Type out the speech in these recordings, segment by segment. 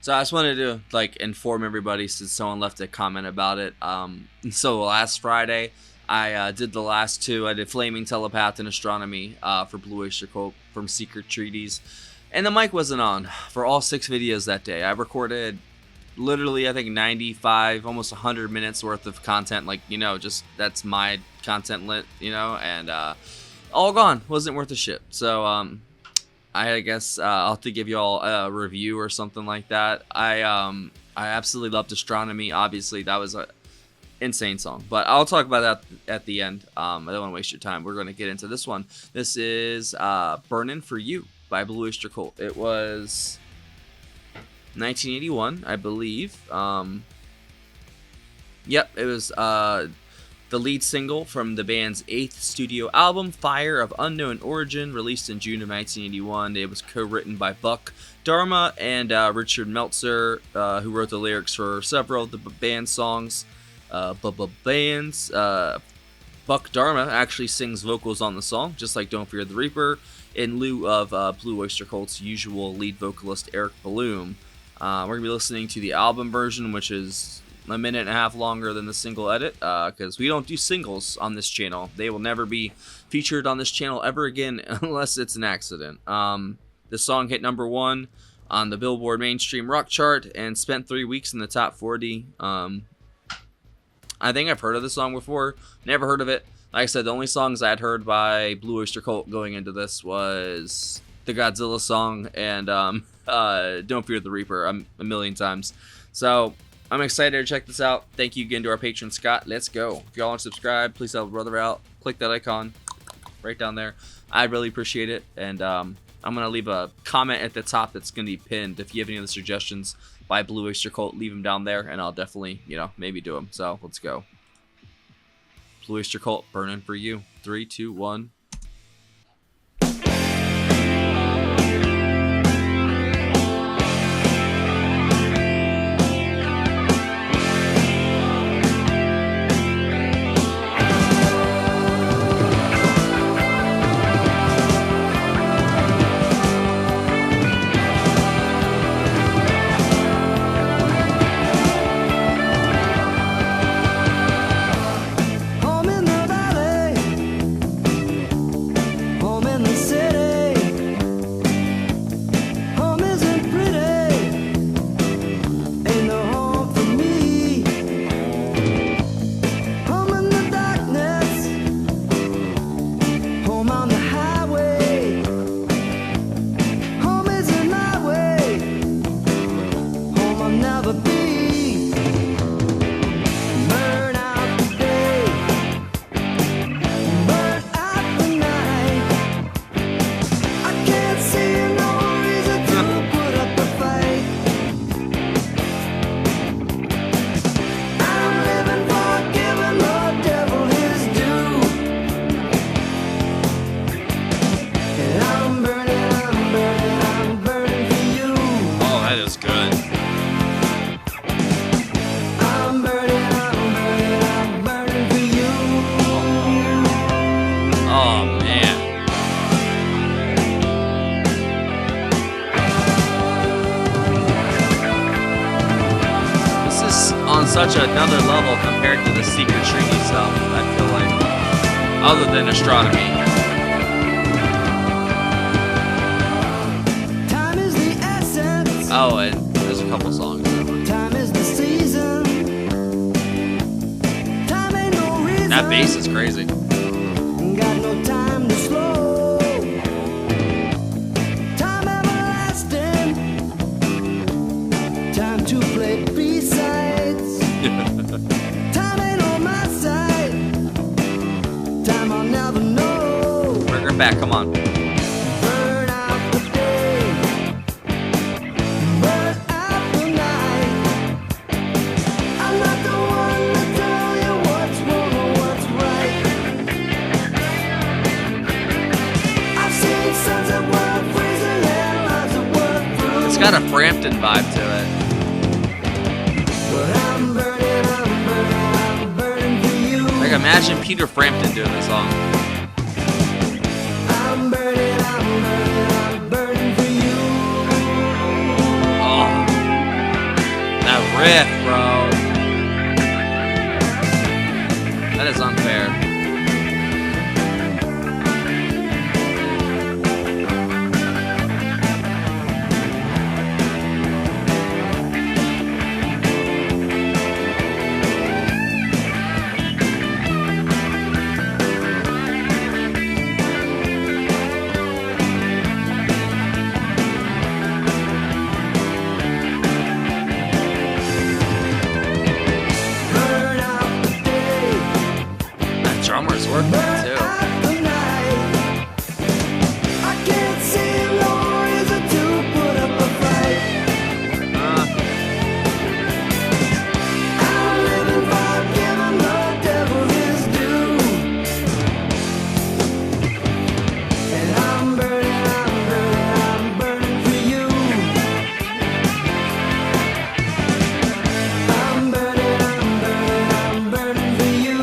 So I just wanted to like inform everybody since someone left a comment about it. So last Friday, I did the last two. I did Flaming Telepath and Astronomy for Blue Oyster Cult from Secret Treaties, and the mic wasn't on for all 6 videos that day. I recorded literally, I think 95, almost 100 minutes worth of content. Like, you know, just that's my content lit, you know, and all gone. Wasn't worth a shit. So I guess I'll have to give you all a review or something like that. I absolutely loved Astronomy. Obviously, that was a insane song, but I'll talk about that at the end. I don't want to waste your time. We're going to get into this one. This is Burnin' For You by Blue Oyster Cult. It was 1981, I believe. Yep, it was the lead single from the band's 8th studio album, Fire of Unknown Origin, released in June of 1981. It was co-written by Buck Dharma and Richard Meltzer, who wrote the lyrics for several of the band's songs. Buck Dharma actually sings vocals on the song, just like Don't Fear the Reaper, in lieu of Blue Oyster Cult's usual lead vocalist Eric Bloom. We're going to be listening to the album version, which is a minute and a half longer than the single edit, because we don't do singles on this channel. They will never be featured on this channel ever again unless it's an accident. The song hit #1 on the Billboard Mainstream Rock Chart and spent 3 weeks in the top 40. I think I've heard of the song before, never heard of it. Like I said, the only songs I'd heard by Blue Oyster Cult going into this was the Godzilla song and Don't Fear the Reaper a million times. So I'm excited to check this out. Thank you again to our patron, Scott. Let's go. If y'all want to subscribe, please help a brother out. Click that icon right down there. I really appreciate it. And I'm going to leave a comment at the top that's going to be pinned. If you have any other suggestions by Blue Oyster Cult, leave them down there, and I'll definitely, maybe do them. So let's go. Blue Oyster Cult, Burnin' For You. 3, 2, 1. Such another level compared to the Secret Treaties stuff, I feel like, other than Astronomy. Time is the essence. Oh, and there's a couple songs. Time is the season. Time ain't no reason. That bass is crazy. Got no time to slow. Time everlasting. Time to play B-sides. Time ain't on my side. Time I'll never know. Bring her back, come on. Burn out the day. Burn out the night. I'm not the one to tell you what's wrong or what's right. I've seen sunset world freezing and lives that work through. It's got a Frampton vibe to it. But I'm burning for you. Like, imagine Peter Frampton doing this song. I'm burning for you. Oh. riff, bro. That is unfair. Burn out the day, That drummer's working burn too. out the night. I can't see no reason to put up a fight. I'm living for giving the devil his due. And I'm burning for you. I'm burning for you. I'm burning for you.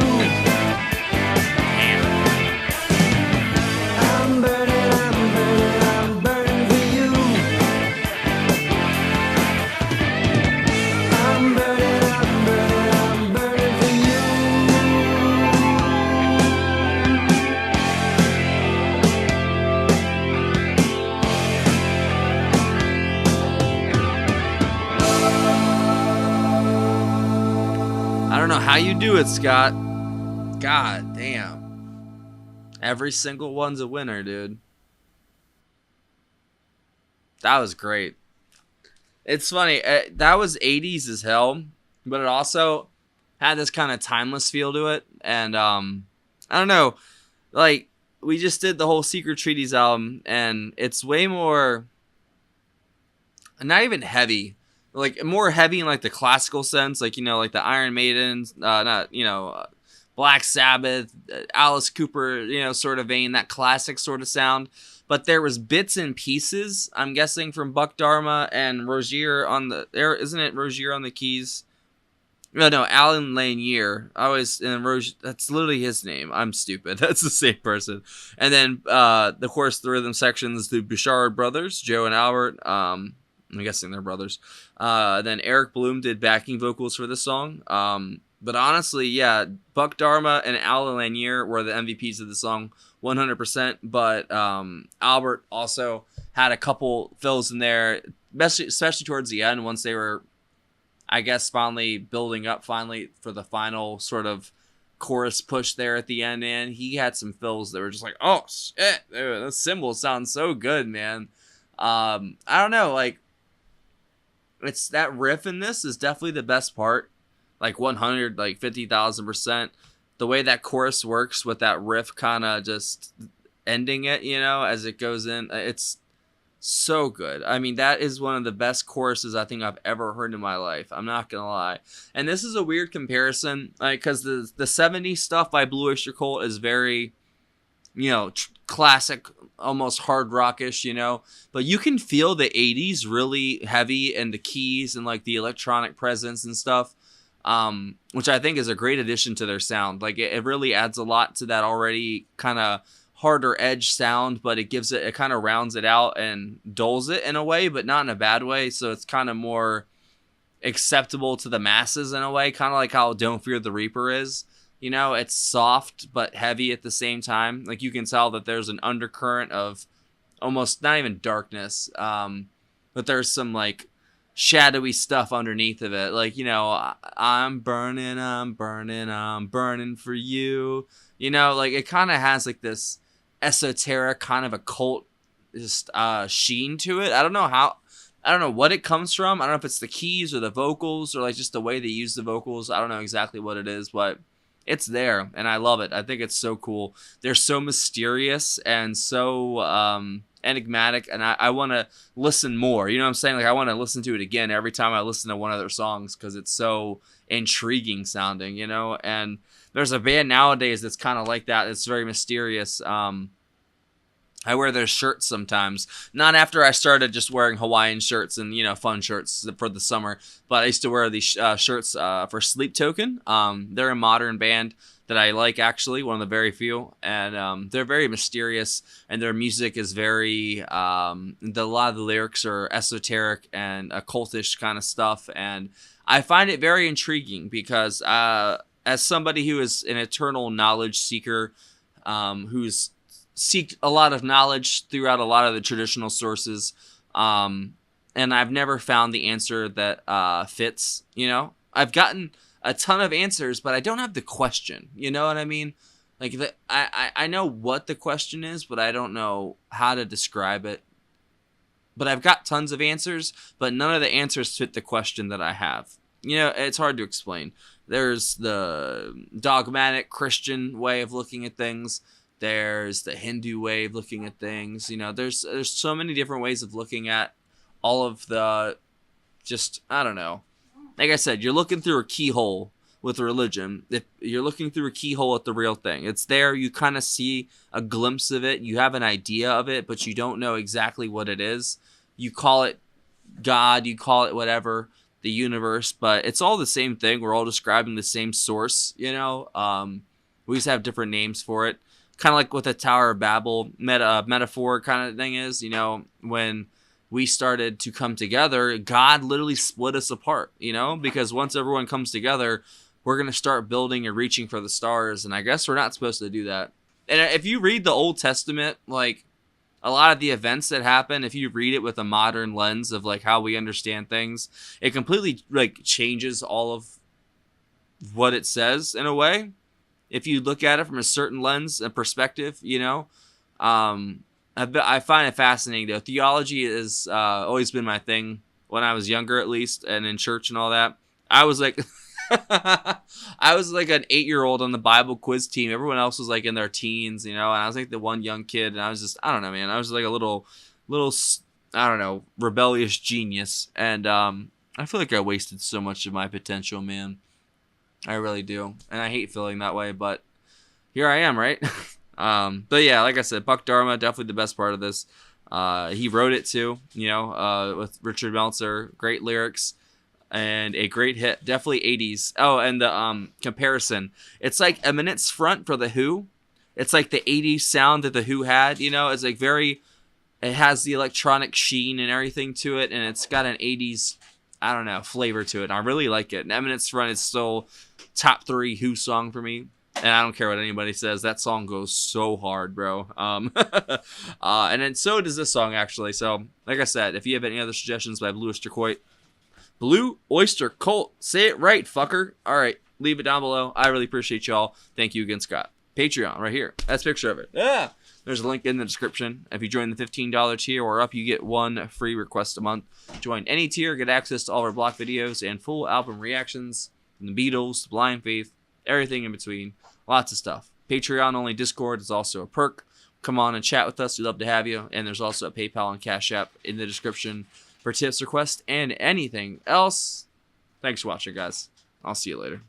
I'm burning for you. I don't know how you do it, Scott. God damn. Every single one's a winner, dude. That was great. It's funny. That was 80s as hell, but it also had this kind of timeless feel to it. And I don't know. Like, we just did the whole Secret Treaties album, and it's way more, not even heavy, like more heavy in like the classical sense, like, you know, like the Iron Maidens, not, you know, Black Sabbath, Alice Cooper, you know, sort of vein, that classic sort of sound. But there was bits and pieces, I'm guessing, from Buck Dharma and Rogier on the there, isn't it Rogier on the keys? No, Alan Lanier. I always, and Rogier, that's literally his name. I'm stupid. That's the same person. And then, of course, the rhythm sections, the Bouchard brothers, Joe and Albert. I'm guessing they're brothers. Then Eric Bloom did backing vocals for this song. But honestly, yeah, Buck Dharma and Alan Lanier were the MVPs of the song, 100%. But Albert also had a couple fills in there, especially towards the end, once they were, I guess, finally building up for the final sort of chorus push there at the end. And he had some fills that were just like, oh shit, the cymbal sounds so good, man. I don't know, like, it's that riff in this is definitely the best part, like 100, like 50,000%. The way that chorus works with that riff kind of just ending it, you know, as it goes in, it's so good. I mean, that is one of the best choruses I think I've ever heard in my life. I'm not gonna lie. And this is a weird comparison, like, because the 70s stuff by Blue Oyster Cult is very, you know, classic, almost hard rockish, you know. But you can feel the 80s really heavy, and the keys and like the electronic presence and stuff, which I think is a great addition to their sound. Like, it really adds a lot to that already kind of harder edge sound, but it gives it kind of rounds it out and dulls it in a way, but not in a bad way. So it's kind of more acceptable to the masses in a way, kind of like how Don't Fear the Reaper is. You know, it's soft but heavy at the same time. Like, you can tell that there's an undercurrent of almost not even darkness, but there's some like shadowy stuff underneath of it. Like, you know, I'm burning for you. You know, like, it kind of has like this esoteric kind of occult just sheen to it. I don't know what it comes from. I don't know if it's the keys or the vocals or like just the way they use the vocals. I don't know exactly what it is, but it's there and I love it. I think it's so cool. They're so mysterious and so enigmatic, and I want to listen more. You know what I'm saying? Like, I want to listen to it again every time I listen to one of their songs because it's so intriguing sounding, you know? And there's a band nowadays that's kind of like that. It's very mysterious. I wear their shirts sometimes. Not after I started just wearing Hawaiian shirts and, you know, fun shirts for the summer, but I used to wear these shirts for Sleep Token. They're a modern band that I like, actually, one of the very few, and they're very mysterious, and their music is very, a lot of the lyrics are esoteric and occultish kind of stuff, and I find it very intriguing because, as somebody who is an eternal knowledge seeker, who's seeked a lot of knowledge throughout a lot of the traditional sources, and I've never found the answer that fits, I've gotten a ton of answers, but I don't have the question. You know what I mean? Like, I know what the question is, but I don't know how to describe it. But I've got tons of answers, but none of the answers fit the question that I have. It's hard to explain. There's the dogmatic Christian way of looking at things. There's the Hindu way of looking at things. There's so many different ways of looking at all of the, just, I don't know. Like I said, you're looking through a keyhole with religion. If you're looking through a keyhole at the real thing, it's there. You kind of see a glimpse of it. You have an idea of it, but you don't know exactly what it is. You call it God, you call it whatever, the universe, but it's all the same thing. We're all describing the same source, We just have different names for it. Kind of like what the Tower of Babel metaphor kind of thing is, when we started to come together, God literally split us apart, because once everyone comes together, we're going to start building and reaching for the stars. And I guess we're not supposed to do that. And if you read the Old Testament, like a lot of the events that happen, if you read it with a modern lens of like how we understand things, it completely like changes all of what it says in a way. If you look at it from a certain lens and perspective, I find it fascinating, though. Theology has always been my thing when I was younger, at least, and in church and all that. I was like, I was like an 8-year-old on the Bible quiz team. Everyone else was like in their teens, and I was like the one young kid, and I was just, I don't know, man. I was like a little, I don't know, rebellious genius, and I feel like I wasted so much of my potential, man. I really do, and I hate feeling that way, but here I am, right? But yeah, like I said, Buck Dharma, definitely the best part of this. He wrote it too, with Richard Meltzer. Great lyrics and a great hit. Definitely 80s. Oh, and the comparison. It's like Eminence Front for The Who. It's like the 80s sound that The Who had, It's like it has the electronic sheen and everything to it, and it's got an 80s, I don't know, flavor to it. And I really like it. And Eminence Front is still top 3 Who song for me. And I don't care what anybody says. That song goes so hard, bro. And then so does this song, actually. So, like I said, if you have any other suggestions by Blue Oyster Cult. Say it right, fucker. All right, leave it down below. I really appreciate y'all. Thank you again, Scott. Patreon, right here. That's a picture of it. Yeah. There's a link in the description. If you join the $15 tier or up, you get 1 free request a month. Join any tier, get access to all of our block videos and full album reactions from the Beatles to Blind Faith, everything in between. Lots of stuff. Patreon only Discord is also a perk. Come on and chat with us. We'd love to have you. And there's also a PayPal and Cash App in the description for tips, requests, and anything else. Thanks for watching, guys. I'll see you later.